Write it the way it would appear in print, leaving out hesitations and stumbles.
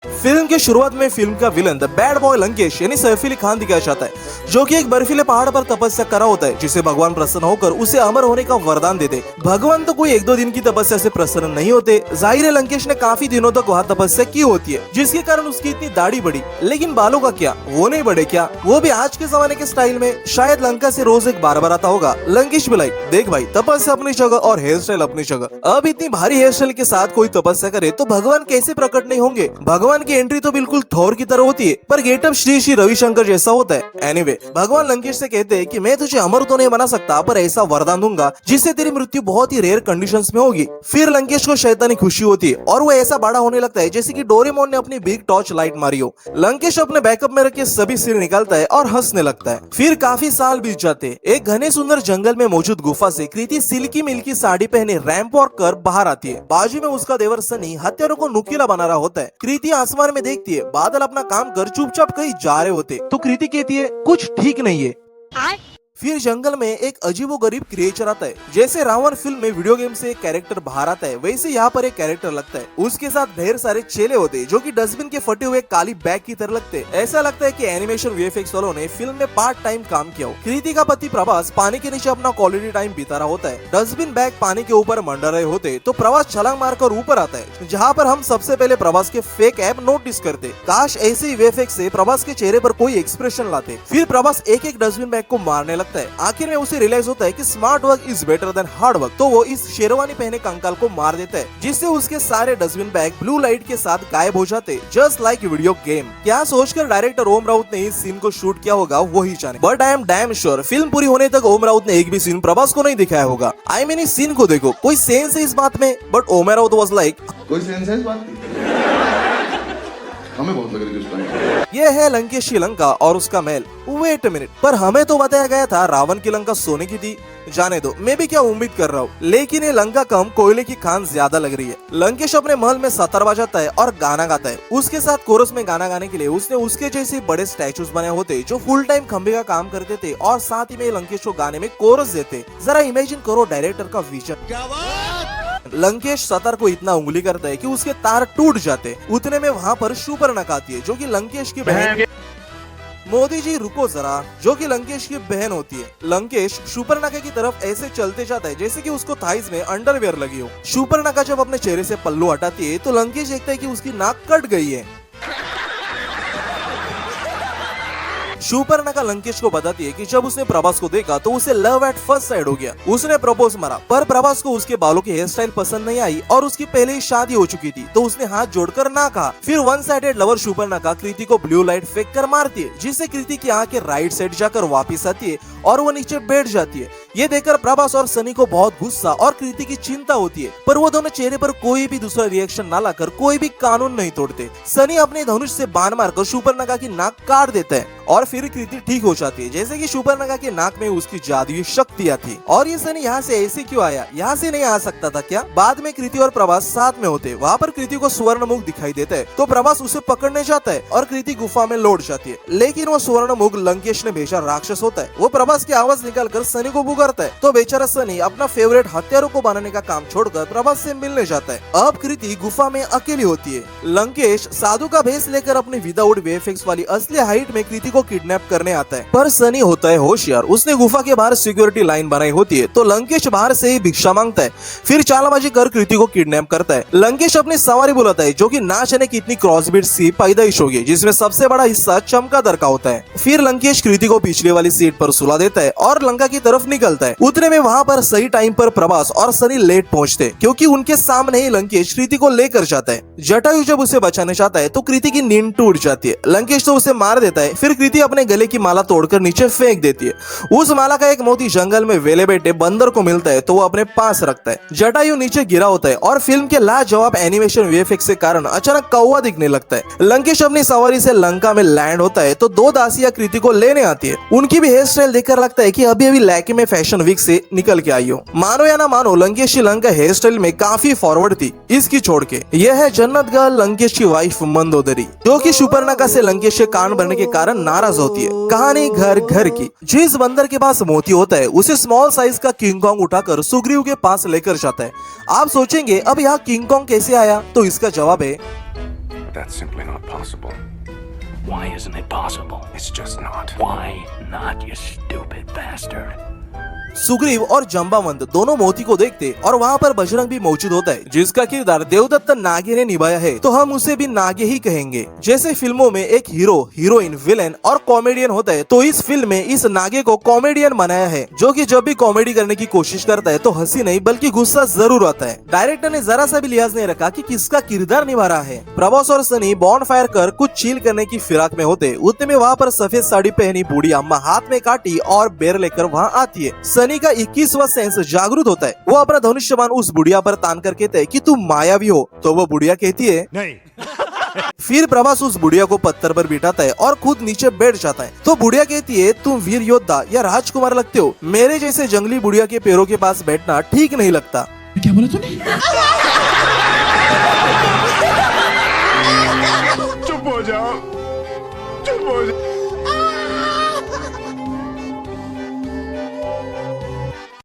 Film के शुरुआत में फिल्म का villain the bad boy Lankesh यानी सैफ अली खान दिखाया जाता है, जो कि एक बर्फीले पहाड़ पर तपस्या करा होता है, जिसे भगवान प्रसन्न होकर उसे अमर होने का वरदान दे दे। भगवान तो कोई 1-2 दिन की तपस्या से प्रसन्न नहीं होते। जाहिर है लंकेश ने काफी दिनों तक वहाँ तपस्या की होती है, जिसके कारण उसकी इतनी दाढ़ी बढ़ी, लेकिन बालों का क्या, वो नहीं बढ़े क्या? वो भी आज के जमाने के स्टाइल में। शायद लंका से रोज एक बार आता होगा। लंकेश भी देख भाई, तपस्या अपनी जगह और हेयर स्टाइल अपनी जगह। अब इतनी भारी हेयर स्टाइल के साथ कोई तपस्या करे तो भगवान कैसे प्रकट नहीं होंगे? भगवान की एंट्री तो बिल्कुल थोर की तरह होती है, पर गेटअप श्री श्री रविशंकर जैसा होता है। एनीवे, भगवान लंकेश से कहते हैं कि मैं तुझे अमर तो नहीं बना सकता, पर ऐसा वरदान दूंगा जिससे तेरी मृत्यु बहुत ही रेयर कंडीशंस में होगी। फिर लंकेश को शैतानी खुशी होती है और वो ऐसा बड़ा होने लगता है जैसे कि डोरेमोन ने अपनी बिग टॉर्च लाइट मारी हो। लंकेश अपने बैकअप में रखे सभी सिर निकालता है और हंसने लगता है। फिर काफी साल बीत जाते हैं। एक घने सुंदर जंगल में मौजूद गुफा से कृति सिल्की मिल्की साड़ी पहने रैंप वॉक कर बाहर आती है। बाजू में उसका देवर सनी हत्यारों को नुकीला बना रहा होता है। कृति आसमान में देखती है, बादल अपना काम कर चुपचाप कहीं जा रहे होते, तो कृति कहती है कुछ ठीक नहीं है। फिर जंगल में एक अजीबोगरीब क्रिएचर आता है। जैसे रावण फिल्म में वीडियो गेम से एक कैरेक्टर बाहर आता है, वैसे यहाँ पर एक कैरेक्टर लगता है। उसके साथ ढेर सारे चेले होते हैं, जो कि डस्टबिन के फटे हुए काली बैग की तरह लगते हैं। ऐसा लगता है कि एनिमेशन वीएफएक्स वालों ने फिल्म में पार्ट टाइम काम किया हो। कृति का पति प्रभास पानी के नीचे अपना क्वालिटी टाइम बिता रहा होता है। डस्टबिन बैग पानी के ऊपर मंडरा रहे होते, तो प्रभास छलांग मारकर ऊपर आता है, जहाँ पर हम सबसे पहले प्रभास के फेक ऐप नोटिस करते। काश ऐसे ही वीएफएक्स से प्रभास के चेहरे पर कोई एक्सप्रेशन लाते। फिर प्रभास एक एक डस्टबिन बैग को मारने लगता है। आखिर में उसे रियलाइज होता है कि smart work is better than hard work, तो वो इस शेरवानी पहने कंकाल को मार देता है, जिससे उसके सारे डस्टबिन बैग ब्लू लाइट के साथ गायब हो जाते, जस्ट लाइक वीडियो गेम। क्या सोचकर डायरेक्टर ओम राउत ने इस सीन को शूट किया होगा वही जाने, but I am damn sure film पूरी होने तक ओम राउत ने एक भी सीन प्रभास को नहीं दिखाया होगा। आई मीन इस सीन को देखो, कोई सेंस है इस बात में? But Om Raut was like कोई सेंस है इस बात की? हमें बहुत लग रही थी उस टाइम। ये है लंकेश की लंका और उसका महल। वेट अ मिनट, पर हमें तो बताया गया था रावण की लंका सोने की थी। जाने दो, मैं भी क्या उम्मीद कर रहा हूँ, लेकिन ये लंका कम कोयले की खान ज्यादा लग रही है। लंकेश अपने महल में सतर बजाता है और गाना गाता है। उसके साथ कोरस में गाना गाने के लिए उसने उसके जैसे बड़े स्टैचूज बनाए होते, जो फुल टाइम खंबे का काम करते थे और साथ ही में लंकेश को गाने में कोरस देते। जरा इमेजिन करो डायरेक्टर का विजन। लंकेश सतर को इतना उंगली करता है कि उसके तार टूट जाते। उतने में वहाँ पर शूर्पणखा आती है, जो कि लंकेश की बहन। मोदी जी रुको जरा, जो कि लंकेश की बहन होती है। लंकेश शूर्पणखा की तरफ ऐसे चलते जाता है जैसे कि उसको थाइज में अंडरवेयर लगी हो। शूर्पणखा जब अपने चेहरे से पल्लू हटाती है तो लंकेश देखता है कि उसकी नाक कट गई है। शूर्पणखा लंकेश को बताती है कि जब उसने प्रभास को देखा तो उसे लव एट फर्स्ट साइड हो गया। उसने प्रपोज मारा, पर प्रभास को उसके बालों की हेयर स्टाइल पसंद नहीं आई और उसकी पहले ही शादी हो चुकी थी, तो उसने हाथ जोड़कर ना कहा। फिर वन साइडेड लवर शूर्पणखा कृति को ब्लू लाइट फेंक कर मारती है, जिससे कृति की आंखें राइट साइड जाकर वापिस आती है और वो नीचे बैठ जाती है। ये देखकर प्रभास और सनी को बहुत गुस्सा और कृति की चिंता होती है, पर वो दोनों चेहरे पर कोई भी दूसरा रिएक्शन ना लाकर कोई भी कानून नहीं तोड़ते। सनी अपने धनुष से बाण मारकर शूर्पणखा की नाक काट देता है और फिर कृति ठीक हो जाती है, जैसे कि शूर्पणखा के नाक में उसकी जादुई शक्तियां थी। और ये सनी यहाँ से ऐसे क्यों आया? यहाँ से नहीं आ सकता था क्या? बाद में कृति और प्रभास साथ में होते, वहाँ पर कृति को स्वर्ण मुख दिखाई देता है, तो प्रभास उसे पकड़ने जाता है और कृति गुफा में लौट जाती है। लेकिन वो स्वर्ण मुख लंकेश ने भेजा राक्षस होता है। वो प्रभास की आवाज निकालकर सनी को पुकारता है, तो बेचारा सनी अपना फेवरेट हथियारों को बनाने का काम छोड़कर प्रभास से मिलने जाता है। अब कृति गुफा में अकेली होती है। लंकेश साधु का भेष लेकर अपनी विदाउट वीएफएक्स वाली असली हाइट में कृति को किडनैप करने आता है, पर सनी होता है होशियार। उसने गुफा के बाहर सिक्योरिटी लाइन बनाई होती है, तो लंकेश बाहर से ही भिक्षा मांगता है, फिर चालबाजी कर कृति को किडनैप करता है। लंकेश अपनी सवारी बुलाता है, जो कि ना जाने कितनी क्रॉसबिट सी पैदाइश होगी, जिसमें सबसे बड़ा हिस्सा चमगादड़ का होता है। फिर लंकेश कृति को पिछले वाली सीट पर सुला देता है और लंका की तरफ निकलता है। उतने में वहाँ पर सही टाइम पर प्रभास और सनी लेट पहुँचते, क्योंकि उनके सामने ही लंकेश कृति को लेकर जाता है। जटायु जब उसे बचाने चाहता है तो कृति की नींद टूट जाती है। लंकेश तो उसे मार देता है, फिर कृति अपने गले की माला तोड़कर नीचे फेंक देती है। उस माला का एक मोती जंगल में वेले बैठे बंदर को मिलता है, तो वो अपने पास रखता है। जटायु नीचे गिरा होता है और फिल्म के लाजवाब एनिमेशन वीएफएक्स के कारण अचानक कौवा दिखने लगता है। लंकेश अपनी सवारी से लंका में लैंड होता है, तो 2 दासियां कृति को लेने आती है। उनकी भी हेयर स्टाइल देखकर लगता है कि अभी अभी लैके में फैशन वीक से निकल के आई हो। मानो या ना मानो, लंकेश की लंका हेयर स्टाइल में काफी फॉरवर्ड थी इसकी छोड़ के। यह है जन्नत गर्ल लंकेश की वाइफ मंदोदरी, जो कि शूर्पणखा से लंकेश के कान भरने के कारण नाराज होती है। कहानी घर घर की। जिस बंदर के पास मोती होता है उसे स्मॉल साइज का किंग कॉन्ग उठाकर सुग्रीव के पास लेकर जाता है। आप सोचेंगे अब यहाँ किंग कॉन्ग कैसे आया, तो इसका जवाब है That's simply not possible. Why isn't it possible? It's just not. Why not, you stupid bastard? Sugriva और जंबावंत दोनों मोती को देखते और वहाँ पर बजरंग भी मौजूद होता है, जिसका किरदार देवदत्त नागे ने निभाया है, तो हम उसे भी नागे ही कहेंगे। जैसे फिल्मों में एक हीरो, हीरोइन, विलेन और कॉमेडियन होता है, तो इस फिल्म में इस नागे को कॉमेडियन बनाया है, जो कि जब भी कॉमेडी करने की कोशिश करता है तो हंसी नहीं बल्कि गुस्सा जरूर आता है। डायरेक्टर ने जरा सा भी लिहाज नहीं रखा कि किसका किरदार निभा रहा है। प्रभास और सनी बॉन फायर कर कुछ चिल करने की फिराक में होते, उतने में वहाँ पर सफेद साड़ी पहनी बूढ़ी अम्मा हाथ में काटी और बेर लेकर वहाँ आती है। सनी का 21वां सेंस जागरूक होता है। वो अपना धनुष्यबाण उस बुढ़िया पर तान कर कहते हैं कि तू मायावी हो, तो वो बुढ़िया कहती है नहीं। फिर प्रभास उस बुढ़िया को पत्थर पर बिठाता है और खुद नीचे बैठ जाता है, तो बुढ़िया कहती है तुम वीर योद्धा या राजकुमार लगते हो, मेरे जैसे जंगली बुढ़िया के पैरों के पास बैठना ठीक नहीं लगता। क्या बोला तूने? चुप हो जाओ।